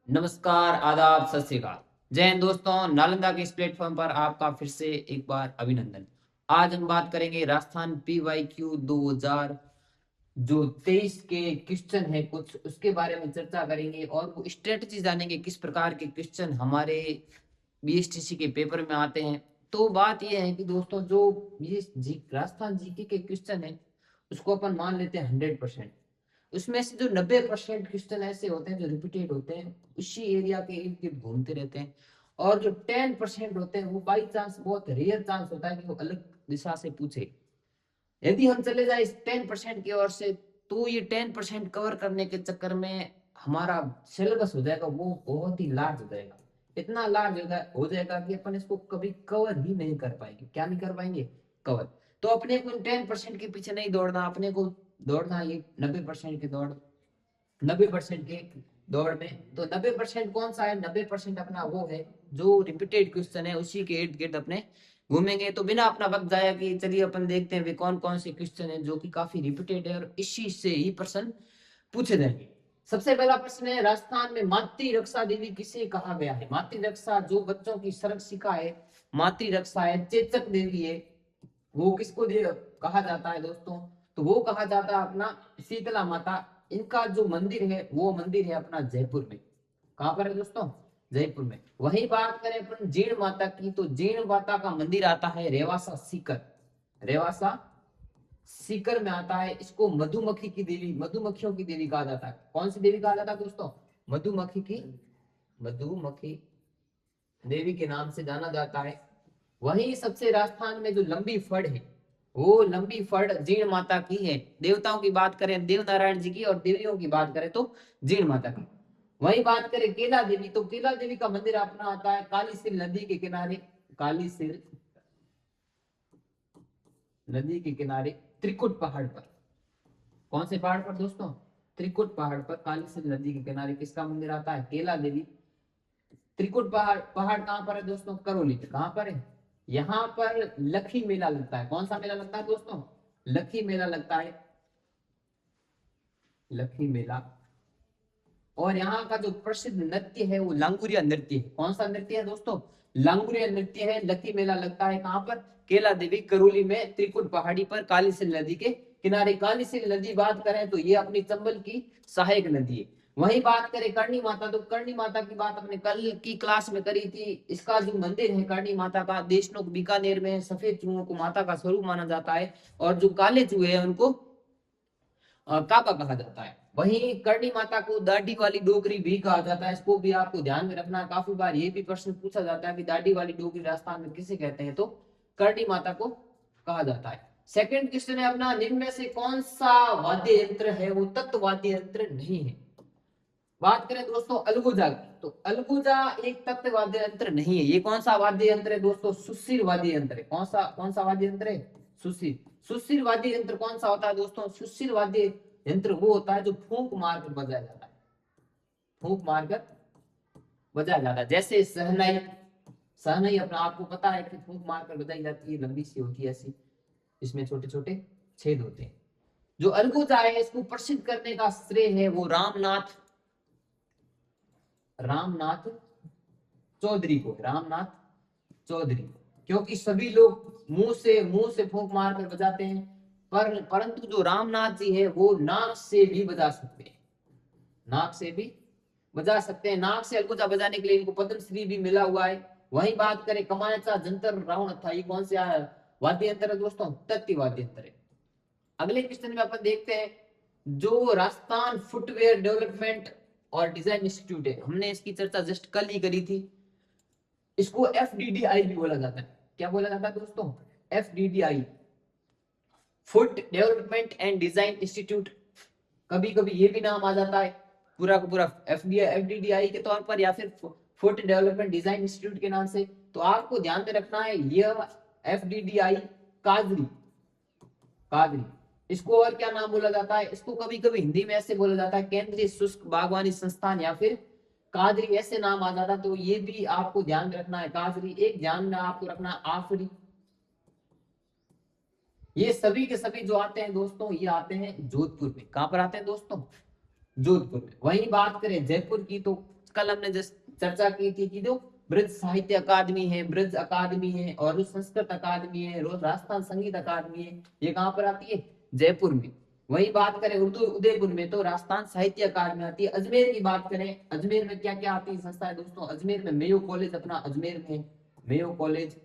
नमस्कार, आदाब, सत श्री अकाल। जय हिंद दोस्तों, नालंदा के इस प्लेटफ़ॉर्म पर आपका फिर से एक बार अभिनंदन। आज हम बात करेंगे राजस्थान पीवाईक्यू 2000 जो 23 के क्वेश्चन हैं कुछ, उसके बारे में चर्चा करेंगे और वो स्ट्रैटेजी जानेंगे किस प्रकार के क्वेश्चन हमारे बीएसटीसी के पेपर में आते हैं। तो बात ये है कि दोस्तों जो ये राजस्थान जीके के क्वेश्चन है उसको अपन मान लेते हैं 100%। उसमें से जो 90% क्वेश्चन ऐसे होते हैं जो रिपीटेड होते हैं, उसी एरिया के इर्द गिर्द घूमते रहते हैं। और जो 10% होते हैं वो बाई चांस, बहुत रेयर चांस होता है कि वो अलग दिशा से पूछे। यदि हम चले जाए इस 10% की ओर से, तो ये 10% कवर करने के चक्कर में हमारा सिलेबस हो जाएगा वो बहुत ही लार्ज हो जाएगा। इतना लार्ज हो जाएगा कि अपन इसको कभी कवर ही नहीं कर पाएंगे। क्या नहीं कर पाएंगे? कवर। तो अपने को 10% के पीछे नहीं दौड़ना, अपने को दौड़ना ये 90% की दौड़, 90% के दौड़ में। तो 90% कौन सा है? 90% अपना वो है जो रिपीटेड क्वेश्चन है, उसी के इर्द गिर्द अपने घूमेंगे। तो बिना अपना वक्त जाया कि चलिए अपन देखते हैं वे कौन कौन से क्वेश्चन है जो कि काफी रिपीटेड है और इसी से ही प्रश्न पूछे जाएंगे। सबसे पहला प्रश्न है, राजस्थान में मातृ रक्षा देवी किसे कहा गया है? मातृ रक्षा जो बच्चों की संरक्षिका है, मातृ रक्षा है, चेचक देवी है, वो किसको कहा जाता है दोस्तों? तो वो कहा जाता है अपना शीतला माता। इनका जो मंदिर है वो मंदिर है अपना जयपुर में। कहां पर है दोस्तों? जयपुर में। वही बात करें अपन जीण माता की, तो जीण माता का मंदिर आता है रेवासा सीकर। रेवासा सीकर में आता है। इसको मधुमक्खी की देवी, मधुमक्खियों की देवी कहा जाता है। कौन सी देवी कहा जाता है दोस्तों? मधुमक्खी की, मधुमक्खी देवी के नाम से जाना जाता है। वही सबसे राजस्थान में जो लंबी फड़ है, वो लंबी फड़ जीण माता की है। देवताओं की बात करें देव नारायण जी की, और देवियों की बात करें तो जीण माता की। वही बात करें केला देवी, तो केला देवी का मंदिर अपना आता है काली सिर नदी के किनारे। काली सिर नदी के किनारे त्रिकुट पहाड़ पर। कौन से पहाड़ पर दोस्तों? त्रिकुट पहाड़ पर काली सिंध नदी के किनारे किसका मंदिर आता है? केला देवी। त्रिकुट पहाड़, पहाड़ कहां पर है दोस्तों? करौली पे। कहां पर है? यहाँ पर लखी मेला लगता है। कौन सा मेला लगता है दोस्तों? लखी मेला लगता है। लखी मेला। और यहाँ का जो प्रसिद्ध नृत्य है वो लांगुरिया नृत्य है। कौन सा नृत्य है दोस्तों? लांगुरिया नृत्य है। लकी मेला लगता है कहां पर? केला देवी करौली में, त्रिकुट पहाड़ी पर, कालीसिंध नदी के किनारे। कालीसिंध नदी बात करें तो ये अपनी चंबल की सहायक नदी है। वही बात करें करणी माता, तो करणी माता की बात अपने कल की क्लास में करी थी। इसका जो मंदिर है करणी माता का, देशनोक बीकानेर में, सफेद चूहों को माता का स्वरूप माना जाता है। और जो काले चूहे हैं उनको काका कहा जाता है। वहीं करणी माता को दाढ़ी वाली डोगरी भी कहा जाता है। इसको भी आपको ध्यान में रखना। काफी बार ये भी प्रश्न पूछा जाता है कि दाढ़ी वाली डोगरी राजस्थान में किसे कहते हैं, तो करणी माता को कहा जाता है। सेकंड क्वेश्चन है अपना, निम्न में से कौन सा वाद्य यंत्र है वो तत्व वाद्य यंत्र नहीं है? बात करें दोस्तों अलगुजा की, तो अलगुजा एक तत्व वाद्य यंत्र नहीं है। ये कौन सा वाद्य यंत्र है दोस्तों? सुशिर वाद्य यंत्र है। कौन सा वाद्य यंत्र है? सुशिर। सुशिर वाद्य यंत्र कौन सा होता है दोस्तों? सुशिर वाद्य यंत्र वो होता है जो फूंक मारकर बजाया जाता है। फूंक मारकर बजाया जाता है। जैसे सहनाई, सहनाई अपना आपको पता है कि फूंक मारकर बजाई जाती है, लंबी सी होती है ऐसी, इसमें छोटे छोटे छेद होते हैं। जो अलगुजा है इसको प्रसिद्ध करने का श्रेय है वो रामनाथ, रामनाथ चौधरी को। रामनाथ चौधरी। क्योंकि सभी लोग मुंह से फूंक मार कर बजाते हैं, परंतु जो रामनाथ जी है वो नाक से भी बजा सकते हैं। नाक से भी बजा सकते हैं। नाक से अलगुजा बजाने के लिए इनको पद्मश्री भी मिला हुआ है। वही बात करें कमायचा जंतर रावण था, ये कौन से वाद्य यंत्र है दोस्तों? तत्ती वाद्य यंत्र है। अगले क्वेश्चन में अपन देखते हैं, जो राजस्थान फुटवेयर डेवलपमेंट और डिजाइन इंस्टीट्यूट है, हमने इसकी चर्चा जस्ट कल ही करी थी। इसको एफडीडीआई भी बोला जाता है। क्या बोला जाता है दोस्तों? FDDI, foot development and design institute. कभी कभी ये भी नाम आ जाता है पूरा का पूरा एफडीडीआई के तौर पर, या फिर फुट डेवलपमेंट डिजाइन इंस्टीट्यूट के नाम से। तो आपको ध्यान में रखना है यह एफडीडीआई काजरी, काजरी। इसको और क्या नाम बोला जाता है? इसको कभी कभी हिंदी में ऐसे बोला जाता है केंद्रीय शुष्क बागवानी संस्थान, या फिर काजरी, ऐसे नाम आ जाता। तो ये भी आपको ध्यान में रखना है। काजरी। एक ध्यान में आपको रखना आफरी। ये सभी के सभी जो आते हैं दोस्तों, ये आते हैं जोधपुर में। कहां पर आते हैं दोस्तों? जोधपुर में। वही बात करें जयपुर की, तो कल हमने चर्चा की थी कि जो ब्रज साहित्य अकादमी है, ब्रज अकादमी है, और संस्कृत अकादमी है, राजस्थान संगीत अकादमी है, ये कहाँ पर आती है? जयपुर में। वही बात करें उर्दू उदयपुर में तो राजस्थान साहित्य अकादमी आती है। अजमेर की बात करें, अजमेर में क्या क्या आती है संस्था है दोस्तों? अजमेर में मेयो कॉलेज अपना अजमेर में, मेयो कॉलेज,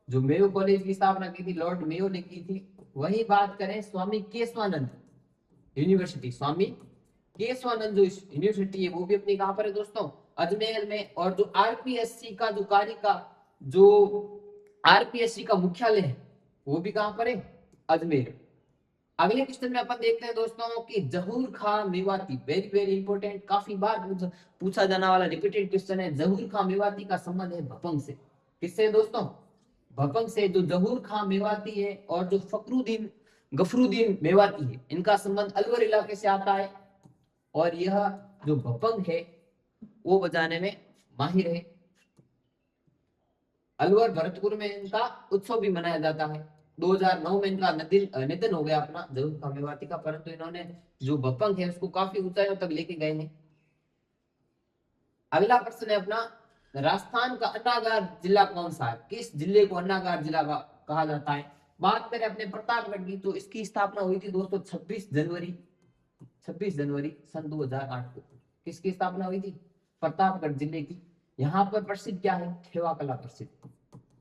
जो मेयो कॉलेज की स्थापना की थी लॉर्ड मेयो ने की थी। वही बात करें स्वामी केशवानंद यूनिवर्सिटी, स्वामी केशवानंद जो यूनिवर्सिटी है वो भी अपनी कहां पर है दोस्तों? अजमेर में। और जो आरपीएससी का जो कार्य का जो आरपीएससी का मुख्यालय है वो भी कहां पर है? अजमेर। अगले क्वेश्चन में अपन देखते हैं दोस्तों कि जहूर खां मेवाती, वेरी वेरी इंपॉर्टेंट, काफी बार पूछा जाने वाला रिपीटेड क्वेश्चन है। जहूर खां मेवाती का संबंध है भपंग से। किससे दोस्तों? भपंग से। जो जहूर खां मेवाती है और जो गफरुद्दीन मेवाती है, इनका संबंध अलवर इलाके से आता है। और यह जो भपंग है वो बजाने में माहिर है। अलवर भरतपुर में इनका उत्सव भी मनाया जाता है। 2009 में इनका निधन हो गया अपना जहूर खां मेवाती का, परंतु इन्होंने जो भपंग है उसको काफी ऊंचाइयों तक लेके गए हैं। अगला प्रश्न है अपना, राजस्थान का अन्नागार जिला कौन सा है? किस जिले को अन्नागार जिला कहा जाता है? बात करें अपने प्रतापगढ़ की तो इसकी स्थापना हुई थी दोस्तों 26 जनवरी सन 2008 को। किसकी स्थापना हुई थी? प्रतापगढ़ जिले की। यहाँ पर प्रसिद्ध क्या है? थेवा कला प्रसिद्ध।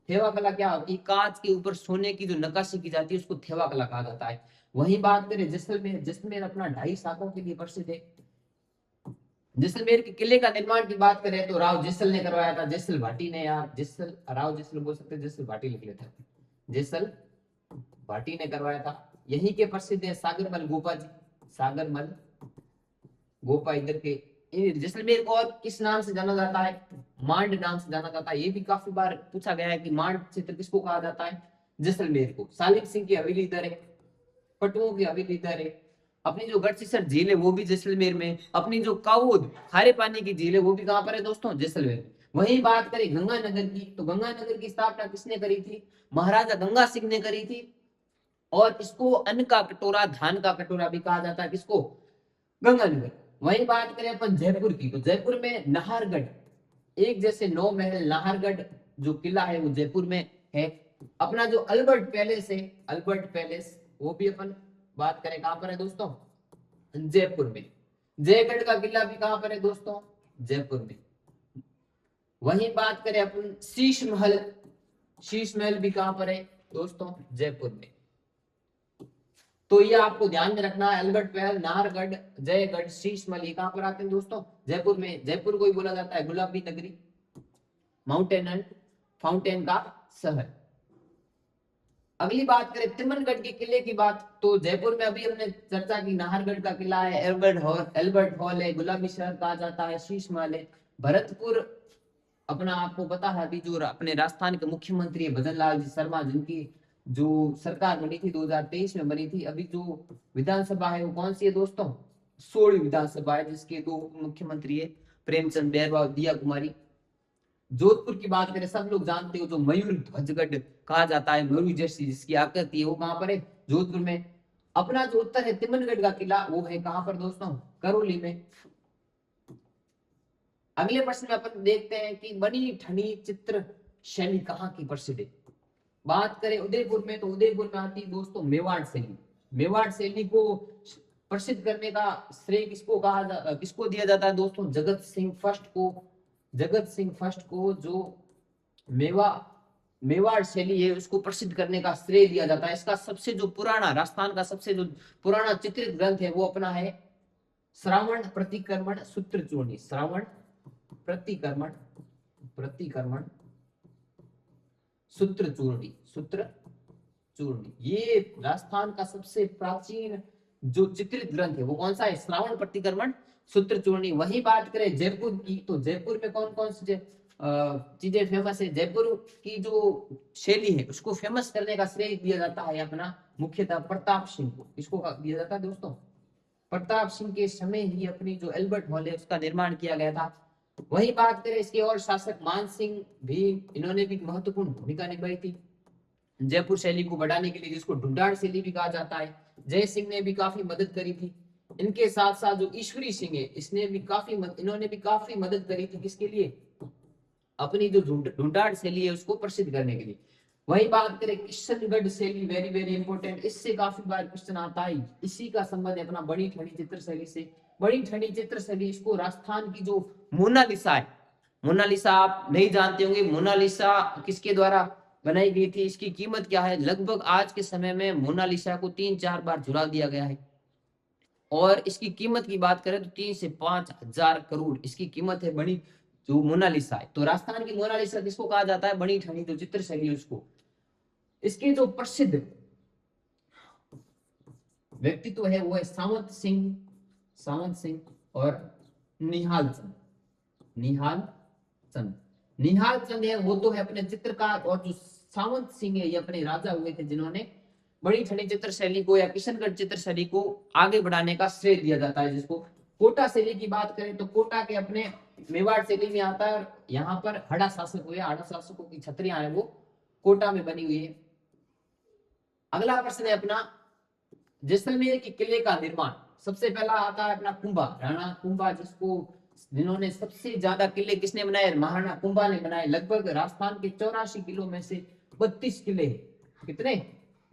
थेवा कला क्या होती है? कांच के ऊपर सोने की जो नक्काशी की जाती है उसको थेवा कला कहा जाता है। वही बात करें जैसलमेर, जैसलमेर अपना 2.5 शाखों के लिए प्रसिद्ध है। जैसलमेर के किले का निर्माण की बात करें तो राव जैसल ने करवाया था, जैसल भाटी ने, यार जैसल राव जैसल बोल सकते, जैसल भाटी लिख लेते हैं, जैसल भाटी ने करवाया था। यहीं के प्रसिद्ध है सागरमल गोपा जी, सागरमल गोपा इधर के। जैसलमेर को और किस नाम से जाना जाता है? मांड नाम से जाना जाता है। ये भी काफी बार पूछा गया है कि मांड क्षेत्र किसको कहा जाता है? जैसलमेर को। सालिम सिंह की हवेली इधर है, पटुओं की हवेली इधर है। अपनी जो गढ़सीसर झील है वो भी जैसलमेर में। अपनी जो काऊद खारे पानी की झील है वो भी कहां पर है दोस्तों? जैसलमेर। वही बात करें गंगानगर की तो गंगानगर की स्थापना किसने करी थी? महाराजा गंगा सिंह ने करी थी। और इसको अन्न का कटोरा, धान का कटोरा भी कहा जाता है। किसको? गंगानगर। वही बात करें अपन जयपुर की तो जयपुर में नाहरगढ़, एक जैसे 9 महल नाहरगढ़ जो किला है वो जयपुर में है। अपना जो अल्बर्ट पैलेस है, अल्बर्ट पैलेस, वो भी अपन बात करें कहां पर है दोस्तों? जयपुर में। जयगढ़ का किला भी कहां पर है दोस्तों? जयपुर में। वही बात करें अपन शीश महल, शीश महल भी कहां पर है दोस्तों? जयपुर में। तो ये आपको ध्यान में रखना है, अल्बर्ट महल, नाहरगढ़, जयगढ़, शीश महल, ये कहां पर आते हैं दोस्तों? जयपुर में। जयपुर को ही बोला जाता है गुलाबी नगरी, माउंटेन एंड फाउंटेन का शहर। अगली बात करें तिमनगढ़ के किले की बात तो जयपुर में अभी हमने चर्चा की, नाहरगढ़ का किला है, एल्बर्ट हॉल है, गुलाबी शहर कहा जाता है, शीश महल है। भरतपुर अपना आपको पता है अभी जो अपने राजस्थान के मुख्यमंत्री है भजन लाल जी शर्मा, जिनकी जो सरकार बनी थी 2023 में बनी थी। अभी जो विधानसभा है वो कौन सी है दोस्तों? 16वीं विधानसभा है, जिसके 2 मुख्यमंत्री है, प्रेमचंद बैरवा और दिया कुमारी। जोधपुर की बात करें सब लोग जानते हो, जो मयूर ध्वजगढ़ कहा जाता है, मयूर जैसी जिसकी आकृति है, वो कहां पर है? जोधपुर में। अपना जो उत्तर है तिमनगढ़ का किला, वो है कहां पर दोस्तों? करौली में। अगले प्रश्न में अपन देखते हैं कि बनी ठनी चित्र शैली कहां की प्रसिद्ध है? बात करें उदयपुर में तो उदयपुर में आती है दोस्तों मेवाड़ शैली। मेवाड़ शैली को प्रसिद्ध करने का श्रेय किसको दिया जाता है दोस्तों? जगत सिंह फर्स्ट को। जगत सिंह फर्स्ट को जो मेवाड़ शैली है उसको प्रसिद्ध करने का श्रेय दिया जाता है। इसका सबसे जो पुराना, राजस्थान का सबसे जो पुराना चित्रित ग्रंथ है वो अपना है श्रावण प्रतिक्रमण सूत्र चूर्णी। श्रावण प्रतिक्रमण सूत्र चूर्णी, ये राजस्थान का सबसे प्राचीन जो चित्रित ग्रंथ है वो कौन सा है? श्रावण प्रतिक्रमण सूत्र चूर्णी। वही बात करें जयपुर की तो जयपुर में कौन कौन सी चीजें फेमस है? जयपुर की जो शैली है उसको फेमस करने का श्रेय दिया जाता है अपना मुख्यतः प्रताप सिंह को। किसको दिया जाता है दोस्तों? प्रताप सिंह के समय ही अपनी जो एल्बर्ट हॉल है उसका निर्माण किया गया था। वही बात करें इसके और शासक मान सिंह भी, इन्होंने भी महत्वपूर्ण भूमिका निभाई थी जयपुर शैली को बढ़ाने के लिए, जिसको ढूंढाड़ शैली भी कहा जाता है। जय सिंह ने भी काफी मदद करी थी। इनके साथ साथ जो ईश्वरी सिंह है, इन्होंने भी काफी मदद करी थी, किसके लिए, अपनी जो ढूंढाड़ शैली है उसको प्रसिद्ध करने के लिए। वही बात करें किशनगढ़ शैली, वेरी वेरी इंपॉर्टेंट, इससे काफी बार क्वेश्चन आता है, इसी का संबंध है अपना बड़ी ठंडी चित्र शैली से। बड़ी ठंडी चित्र शैली, इसको राजस्थान की जो मोनालिसा है, मोनालिसा आप नहीं जानते होंगे, मोनालिसा किसके द्वारा बनाई गई थी, इसकी कीमत क्या है, लगभग आज के समय में मोनालिसा को 3-4 बार झुला दिया गया है, और इसकी कीमत की बात करें तो 3 से 5 हजार करोड़ इसकी कीमत है, बड़ी जो मोनालिसा है। तो राजस्थान की मोनालिसा किसको कहा जाता है, बड़ी ठंडी जो चित्र शैली उसको। इसके जो प्रसिद्ध व्यक्तित्व है वो है सावंत सिंह और निहाल चंद। निहाल चंद है वो तो है अपने चित्रकार, और जो सावंत सिंह है ये अपने राजा हुए थे जिन्होंने बड़ी ठंडी चित्र शैली को या किशनगढ़ चित्र शैली को आगे बढ़ाने का श्रेय दिया जाता है। जिसको कोटा शैली की बात करें तो कोटा के अपने मेवाड़ शैली में आता है, यहाँ पर हड़ा शासक हुए, हड़ा शासकों की छतरियां है वो कोटा में बनी हुई है। अगला प्रश्न है अपना जैसलमेर के किले का निर्माण, सबसे पहला आता है अपना कुंभा, राणा कुंभा, जिन्होंने सबसे ज्यादा किले किसने बनाए, महाराणा कुंभा ने बनाए। लगभग राजस्थान के 84 किलों में से 32 किले, कितने,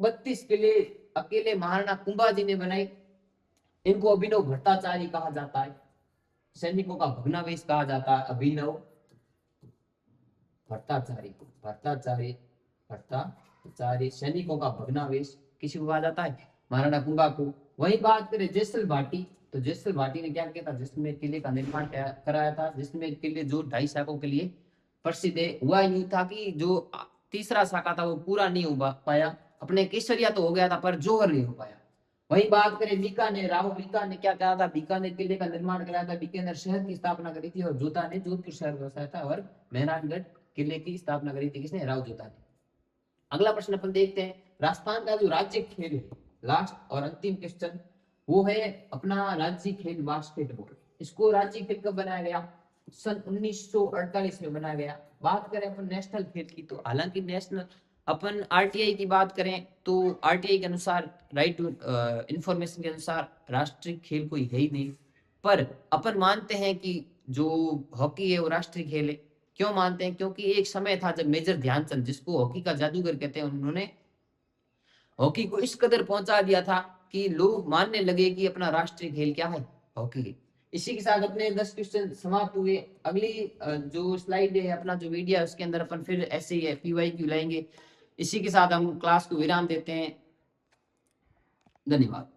32 किले अकेले महाराणा कुंभा जी ने बनाए। इनको अभिनव भट्टाचार्य कहा जाता है, सैनिकों का भग्नावेश कहा जाता है, अभिनव भट्टाचार्य सैनिकों का भग्नावेश किसी को कहा जाता है, महाराणा कुंभा को। वही बात करें जैसल भाटी, तो जैसल भाटी ने क्या किया था, जैसलमेर किले का निर्माण कराया था। जैसलमेर किले जो 2.5 शाखों के लिए प्रसिद्ध है, हुआ यूं था कि जो तीसरा शाखा था वो पूरा नहीं हो पाया, अपने केसरिया तो हो गया था पर जोहर नहीं हो पाया। वही बात करें बीकानेर, राव बीका ने क्या कहा था, बीकानेर किले का निर्माण कराया था, बीकानेर शहर की स्थापना करी थी, और जोधा ने जोधपुर शहर बसाया था, और मेहरानगढ़ किले की स्थापना करी थी किसने, राव जोधा ने। अगला प्रश्न अपन देखते हैं, राजस्थान का जो राज्य खेल है, लास्ट और अंतिम क्वेश्चन, वो है अपना राज्य खेल बास्केटबॉल। इसको राज्य खेल कब बनाया गया, सन 1948 में बनाया गया। बात करें अपन नेशनल खेल की, तो हालांकि नेशनल अपन आरटीआई की बात करें तो आरटीआई के अनुसार, राइट टू इंफॉर्मेशन के अनुसार, राष्ट्रीय खेल कोई है ही नहीं, पर अपन मानते हैं कि जो हॉकी है वो राष्ट्रीय खेल है। क्यों मानते हैं, क्योंकि एक समय था जब मेजर ध्यानचंद, जिसको हॉकी का जादूगर कहते हैं, उन्होंने हॉकी को इस कदर पहुंचा दिया था कि लोग मानने लगे कि अपना राष्ट्रीय खेल क्या है, हॉकी। इसी के साथ अपने 10 क्वेश्चन समाप्त हुए। अगली जो स्लाइड है, अपना जो वीडियो है, उसके अंदर अपन फिर ऐसे ही PYQ लाएंगे। इसी के साथ हम क्लास को विराम देते हैं। धन्यवाद।